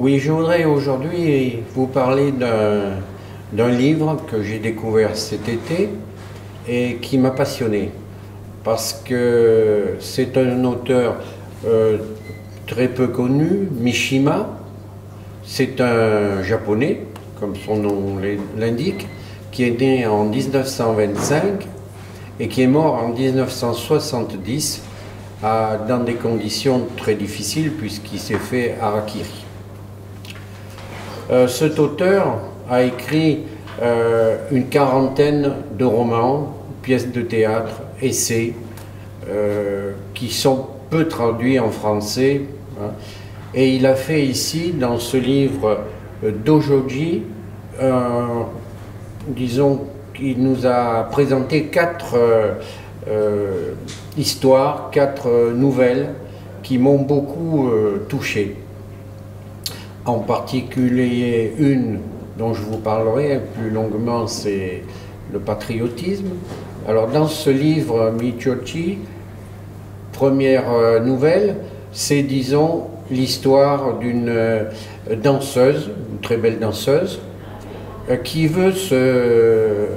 Oui, je voudrais aujourd'hui vous parler d'un livre que j'ai découvert cet été et qui m'a passionné parce que c'est un auteur très peu connu, Mishima. C'est un japonais, comme son nom l'indique, qui est né en 1925 et qui est mort en 1970 dans des conditions très difficiles puisqu'il s'est fait harakiri. Cet auteur a écrit une quarantaine de romans, pièces de théâtre, essais, qui sont peu traduits en français. Hein. Et il a fait ici, dans ce livre Dojoji, disons qu'il nous a présenté quatre histoires, quatre nouvelles qui m'ont beaucoup touché. En particulier une dont je vous parlerai plus longuement, c'est le patriotisme. Alors dans ce livre Michochi, première nouvelle, c'est disons l'histoire d'une danseuse, une très belle danseuse, qui veut se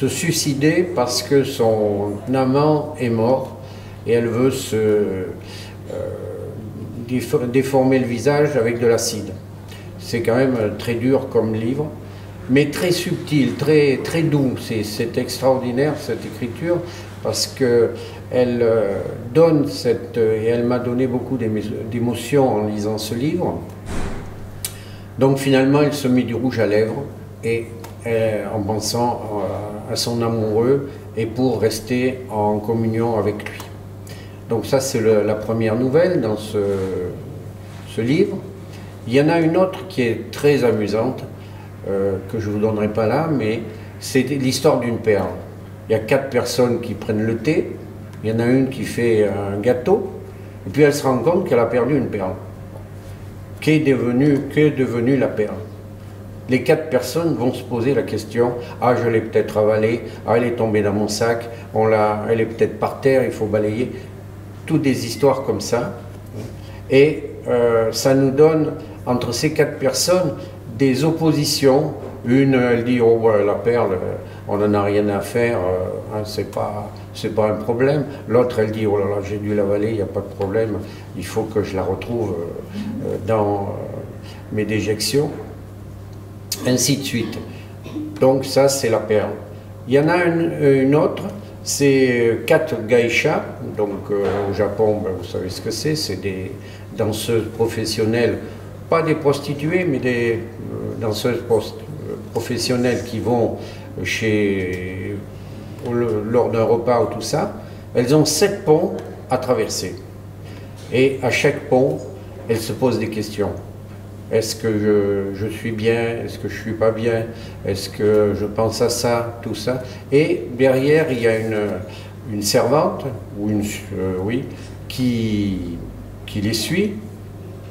suicider parce que son amant est mort et elle veut déformer le visage avec de l'acide. C'est quand même très dur comme livre, mais très subtil, très doux. C'est extraordinaire cette écriture parce qu'elle donne et elle m'a donné beaucoup d'émotions en lisant ce livre. Donc finalement, elle se met du rouge à lèvres et en pensant à son amoureux et pour rester en communion avec lui. Donc ça, c'est la première nouvelle dans ce livre. Il y en a une autre qui est très amusante, que je ne vous donnerai pas là, mais c'est l'histoire d'une perle. Il y a 4 personnes qui prennent le thé, il y en a une qui fait un gâteau, et puis elle se rend compte qu'elle a perdu une perle. Qu'est devenue la perle? Les 4 personnes vont se poser la question, ah, je l'ai peut-être avalée, ah, elle est tombée dans mon sac, elle est peut-être par terre, il faut balayer. Toutes des histoires comme ça. Et ça nous donne, entre ces 4 personnes, des oppositions. Une, elle dit, oh, ouais, la perle, on n'en a rien à faire, hein, c'est pas un problème. L'autre, elle dit, oh là là, j'ai dû l'avaler, il n'y a pas de problème, il faut que je la retrouve dans mes déjections. Ainsi de suite. Donc ça, c'est la perle. Il y en a une autre, c'est 4 geishas. Donc au Japon, ben, vous savez ce que c'est des danseuses professionnelles, pas des prostituées, mais des danseuses professionnelles qui vont lors d'un repas ou tout ça. Elles ont 7 ponts à traverser. Et à chaque pont, elles se posent des questions. Est-ce que je suis bien? Est-ce que je ne suis pas bien? Est-ce que je pense à ça? Tout ça. Et derrière, il y a une servante, ou oui, qui les suit,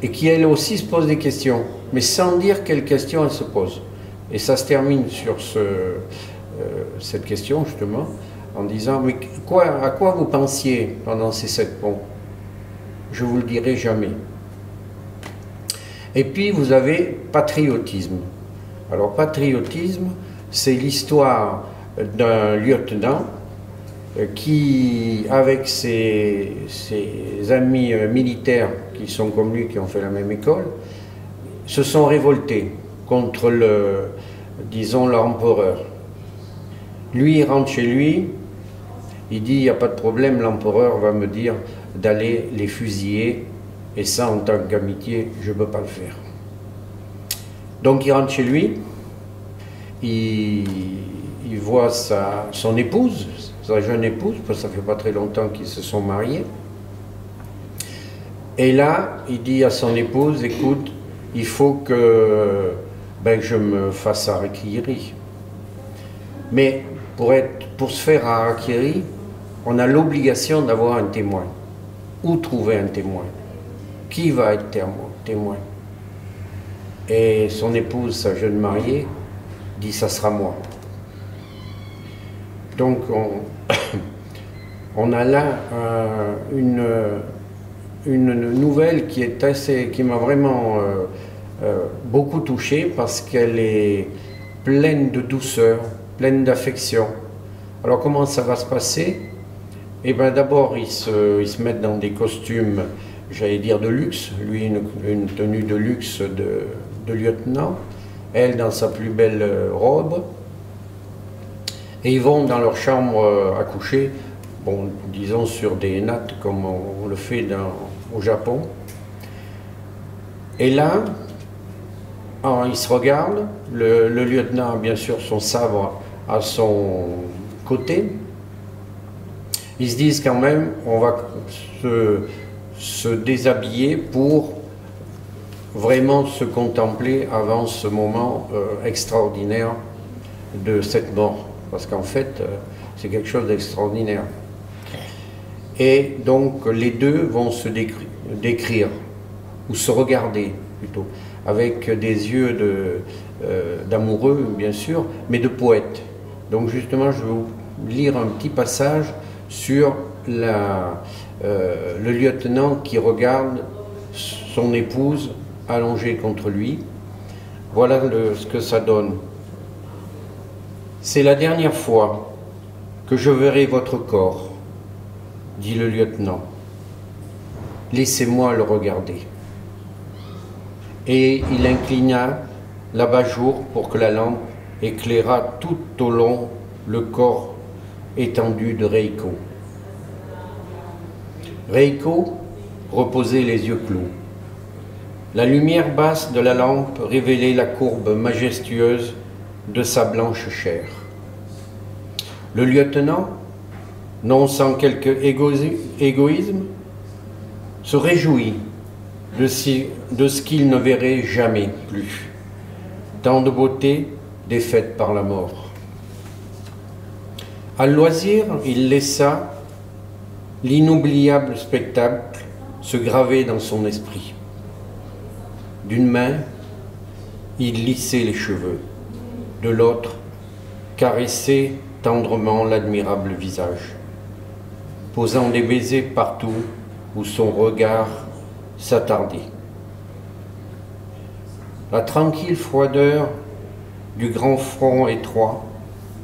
et qui elle aussi se pose des questions, mais sans dire quelles questions elle se pose. Et ça se termine sur cette question, justement, en disant, mais à quoi vous pensiez pendant ces 7 ponts? Je ne vous le dirai jamais. Et puis vous avez patriotisme. Alors patriotisme, c'est l'histoire d'un lieutenant qui, avec ses amis militaires qui sont comme lui, qui ont fait la même école, se sont révoltés contre disons, l'empereur. Lui, il rentre chez lui, il dit, il n'y a pas de problème, l'empereur va me dire d'aller les fusiller. Et ça, en tant qu'amitié, je ne peux pas le faire. Donc il rentre chez lui, il voit son épouse, sa jeune épouse, parce que ça ne fait pas très longtemps qu'ils se sont mariés. Et là, il dit à son épouse, écoute, il faut que je me fasse harakiri. Mais pour se faire harakiri, on a l'obligation d'avoir un témoin. Où trouver un témoin? Qui va être témoin? Et son épouse, sa jeune mariée, dit, ça sera moi. Donc on a là une nouvelle qui m'a vraiment beaucoup touchée parce qu'elle est pleine de douceur, pleine d'affection. Alors comment ça va se passer? Eh bien d'abord ils se mettent dans des costumes, j'allais dire de luxe, lui une tenue de luxe de lieutenant, elle dans sa plus belle robe, et ils vont dans leur chambre à coucher, bon, disons sur des nattes comme on le fait au Japon. Et là, ils se regardent, le lieutenant a bien sûr son sabre à son côté. Ils se disent quand même, on va se déshabiller pour vraiment se contempler avant ce moment extraordinaire de cette mort. Parce qu'en fait, c'est quelque chose d'extraordinaire. Et donc les deux vont se décrire, ou se regarder plutôt, avec des yeux d'amoureux bien sûr, mais de poète. Donc justement, je vais vous lire un petit passage sur le lieutenant qui regarde son épouse allongée contre lui. Voilà ce que ça donne. C'est la dernière fois que je verrai votre corps, dit le lieutenant. Laissez-moi le regarder. Et il inclina l'abat-jour pour que la lampe éclairât tout au long le corps étendu de Reiko. Reiko reposait les yeux clos. La lumière basse de la lampe révélait la courbe majestueuse de sa blanche chair. Le lieutenant, non sans quelque égoïsme, se réjouit de ce qu'il ne verrait jamais plus. Tant de beauté défaite par la mort. À loisir, il laissa l'inoubliable spectacle se graver dans son esprit. D'une main, il lissait les cheveux, de l'autre, caressait tendrement l'admirable visage, posant des baisers partout où son regard s'attardait. La tranquille froideur du grand front étroit,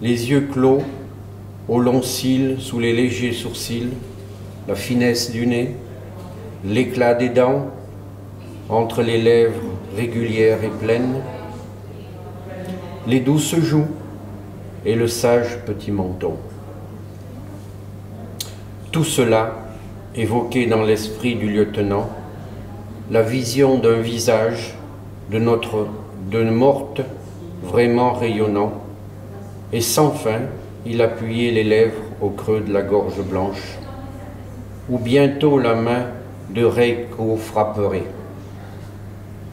les yeux clos, aux longs cils sous les légers sourcils, la finesse du nez, l'éclat des dents entre les lèvres régulières et pleines, les douces joues et le sage petit menton. Tout cela évoquait dans l'esprit du lieutenant la vision d'un visage de morte vraiment rayonnant, et sans fin il appuyait les lèvres au creux de la gorge blanche, où bientôt la main de Reiko frapperait.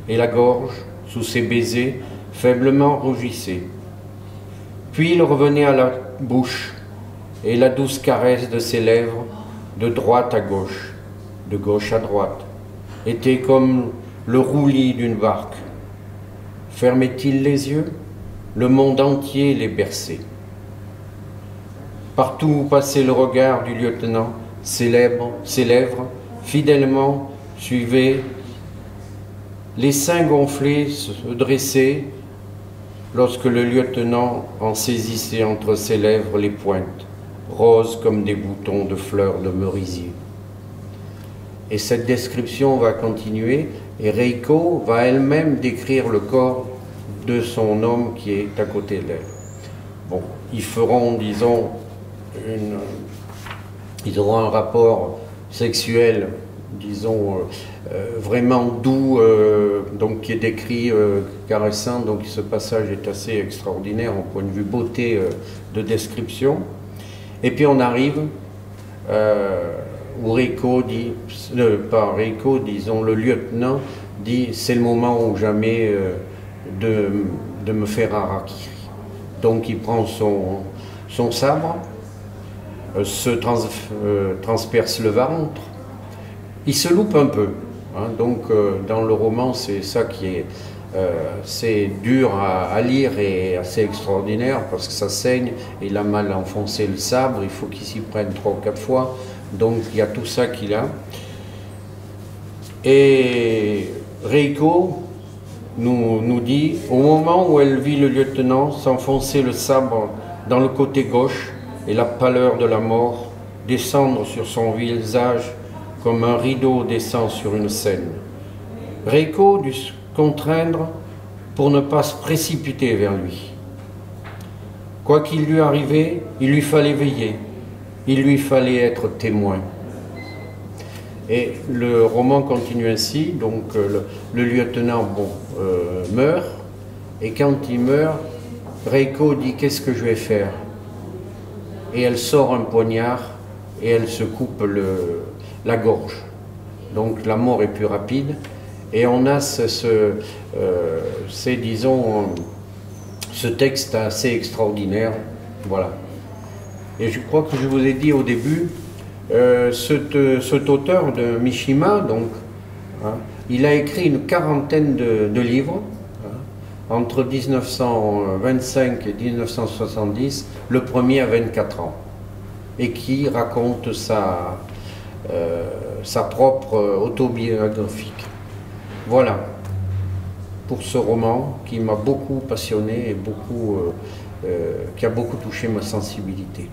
Et la gorge, sous ses baisers, faiblement rougissait. Puis il revenait à la bouche, et la douce caresse de ses lèvres, de droite à gauche, de gauche à droite, était comme le roulis d'une barque. Fermait-il les yeux? Le monde entier les berçait. Partout où passait le regard du lieutenant, ses lèvres fidèlement suivaient, les seins gonflés se dressaient lorsque le lieutenant en saisissait entre ses lèvres les pointes, roses comme des boutons de fleurs de merisier. Et cette description va continuer, et Reiko va elle-même décrire le corps de son homme qui est à côté d'elle. Bon, ils feront, disons, ils auront un rapport sexuel, disons, vraiment doux, donc qui est décrit, caressant, donc ce passage est assez extraordinaire au point de vue beauté de description. Et puis on arrive où Reiko dit, pas Reiko, disons, le lieutenant dit, c'est le moment ou jamais de me faire harakiri. Donc il prend son sabre, se transperce le ventre, il se loupe un peu, hein, donc dans le roman c'est ça qui est c'est dur à lire et assez extraordinaire parce que ça saigne, il a mal enfoncé le sabre, il faut qu'il s'y prenne 3 ou 4 fois, donc il y a tout ça qu'il a. Et Reiko nous dit « Au moment où elle vit le lieutenant s'enfoncer le sabre dans le côté gauche et la pâleur de la mort descendre sur son visage comme un rideau descend sur une scène. Reiko dut se contraindre pour ne pas se précipiter vers lui. Quoi qu'il lui arrivait, il lui fallait veiller, il lui fallait être témoin. » Et le roman continue ainsi, donc le lieutenant meurt, et quand il meurt, Reiko dit « Qu'est-ce que je vais faire ?» Et elle sort un poignard et elle se coupe la gorge. Donc la mort est plus rapide, et on a disons, ce texte assez extraordinaire, voilà. Et je crois que je vous ai dit au début, cet auteur de Mishima, donc, hein, il a écrit une quarantaine de livres, hein, entre 1925 et 1970, le premier à 24 ans, et qui raconte sa propre autobiographique. Voilà, pour ce roman qui m'a beaucoup passionné et qui a beaucoup touché ma sensibilité.